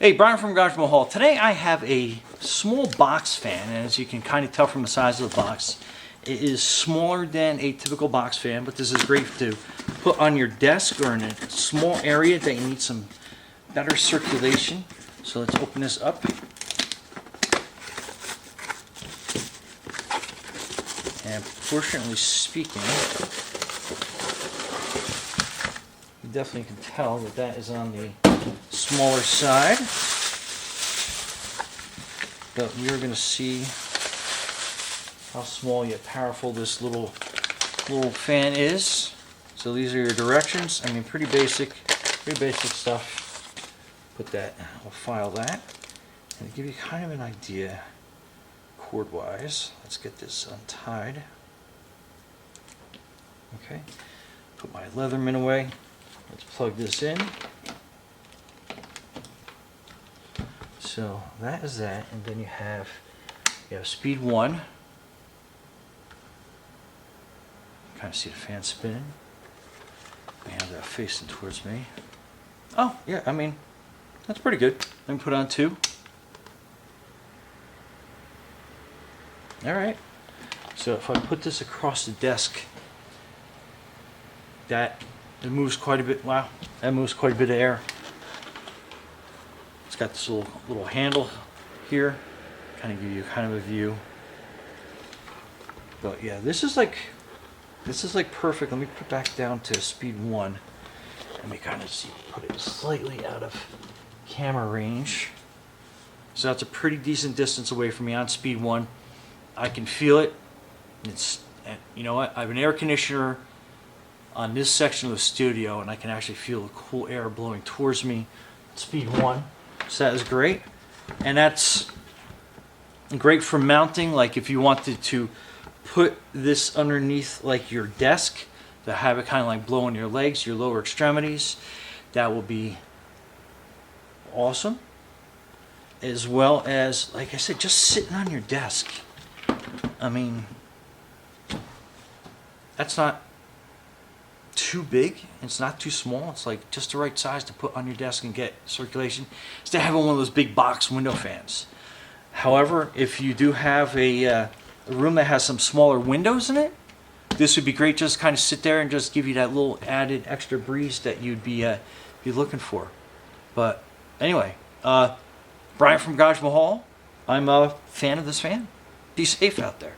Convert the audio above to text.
Hey, Brian from Garage Mahal. Today I have a small box fan, and as you can kind of tell from the size of the box, it is smaller than a typical box fan, but this is great to put on your desk or in a small area that you need some better circulation. So let's open this up. And fortunately speaking, you definitely can tell that that is on the smaller side, but we are going to see how small yet powerful this little fan is. So these are your directions. I mean, pretty basic stuff. Put that, we'll file that, and to give you kind of an idea cord wise. Let's get this untied. Okay, put my Leatherman away. Let's plug this in. So that is that, and then you have speed 1. Kind of see the fan spinning. I have that facing towards me. Oh yeah, I mean that's pretty good. Let me put on 2. All right. So if I put this across the desk, it moves quite a bit. Wow, that moves quite a bit of air. It's got this little handle here, kind of give you kind of a view. But yeah, this is like perfect. Let me put it back down to speed 1. Let me kind of see, put it slightly out of camera range. So that's a pretty decent distance away from me on speed 1. I can feel it. You know what? I have an air conditioner on this section of the studio, and I can actually feel the cool air blowing towards me at speed 1. So that is great. And that's great for mounting, like if you wanted to put this underneath like your desk to have it kind of like blow on your legs, your lower extremities. That will be awesome. As well as, like I said, just sitting on your desk. I mean, that's not too big, it's not too small. It's like just the right size to put on your desk and get circulation instead of having one of those big box window fans. However, if you do have a room that has some smaller windows in it, this would be great. Just kind of sit there and just give you that little added extra breeze that you'd be looking for. But anyway, Brian from Garage Mahal. I'm a fan of this fan. Be safe out there.